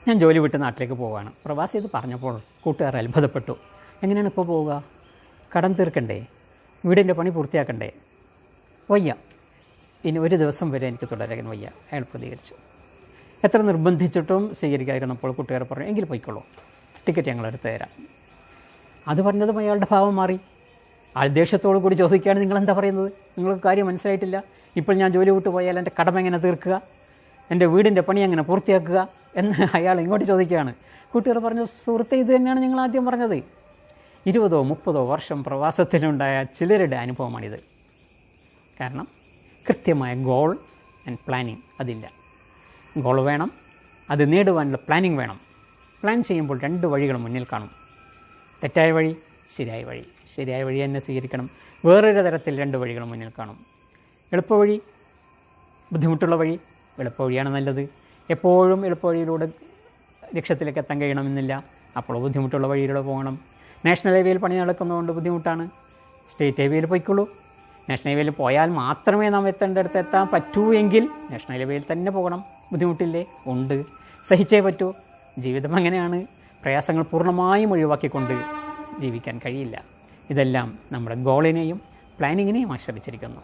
ഞാൻ ജോലി വിട്ട് നാട്ടിലേക്ക് പോവുകയാണ്. പ്രവാസി ഇത് പറഞ്ഞപ്പോൾ കൂട്ടുകാർ അത്ഭുതപ്പെട്ടു. എങ്ങനെയാണ് ഇപ്പോൾ പോവുക? കടം തീർക്കണ്ടേ? വീടിൻ്റെ പണി പൂർത്തിയാക്കണ്ടേ? വയ്യ, ഇനി ഒരു ദിവസം വരെ എനിക്ക് തുടരാൻ വയ്യ, അയാൾ പ്രതികരിച്ചു. എത്ര നിർബന്ധിച്ചിട്ടും സ്വീകരിക്കാതിരുന്നപ്പോൾ കൂട്ടുകാർ പറഞ്ഞു, എങ്കിൽ പോയിക്കോളൂ, ടിക്കറ്റ് ഞങ്ങളെടുത്ത് തരാം. അത് പറഞ്ഞതും അയാളുടെ ഭാവം മാറി. ആൾ ദേഷ്യത്തോടു കൂടി ചോദിക്കുകയാണ്, നിങ്ങളെന്താ പറയുന്നത്? നിങ്ങൾക്ക് കാര്യം മനസ്സിലായിട്ടില്ല. ഇപ്പോൾ ഞാൻ ജോലി വിട്ടു പോയാൽ എൻ്റെ കടം എങ്ങനെ തീർക്കുക, എൻ്റെ വീടിൻ്റെ പണി എങ്ങനെ പൂർത്തിയാക്കുക എന്ന് അയാൾ ഇങ്ങോട്ട് ചോദിക്കുകയാണ്. കൂട്ടുകാർ പറഞ്ഞു, സുഹൃത്തെ, ഇത് തന്നെയാണ് ഞങ്ങൾ ആദ്യം പറഞ്ഞത്. 20-30 വർഷം പ്രവാസത്തിലുണ്ടായ ചിലരുടെ അനുഭവമാണിത്. കാരണം കൃത്യമായ ഗോൾ ആൻഡ് പ്ലാനിങ് അതില്ല. ഗോൾ വേണം, അത് നേടുവാനുള്ള പ്ലാനിങ് വേണം. പ്ലാൻ ചെയ്യുമ്പോൾ 2 വഴികൾ മുന്നിൽ കാണും. തെറ്റായ വഴി, ശരിയായ വഴി. ശരിയായ വഴി തന്നെ സ്വീകരിക്കണം. വേറൊരു തരത്തിൽ 2 വഴികൾ മുന്നിൽ കാണും. എളുപ്പവഴി, ബുദ്ധിമുട്ടുള്ള വഴി. എളുപ്പവഴിയാണ് നല്ലത്. എപ്പോഴും എളുപ്പവഴിയിലൂടെ ലക്ഷ്യത്തിലേക്ക് എത്താൻ കഴിയണമെന്നില്ല. അപ്പോൾ ബുദ്ധിമുട്ടുള്ള വഴിയിലൂടെ പോകണം. നാഷണൽ ഹൈവേയിൽ പണി നടക്കുന്നതുകൊണ്ട് ബുദ്ധിമുട്ടാണ്. സ്റ്റേറ്റ് ഹൈവേയിൽ പോയിക്കോളൂ. നാഷണൽ ഹൈവേയിൽ പോയാൽ മാത്രമേ നാം എത്തേണ്ടടുത്ത് എത്താൻ പറ്റൂ എങ്കിൽ നാഷണൽ ഹൈവേയിൽ തന്നെ പോകണം. ബുദ്ധിമുട്ടില്ലേ? ഉണ്ട്. സഹിച്ചേ പറ്റൂ. ജീവിതം അങ്ങനെയാണ്. പ്രയാസങ്ങൾ പൂർണ്ണമായും ഒഴിവാക്കിക്കൊണ്ട് ജീവിക്കാൻ കഴിയില്ല. ഇതെല്ലാം നമ്മുടെ ഗോളിനെയും പ്ലാനിങ്ങിനെയും ആശ്രയിച്ചിരിക്കുന്നു.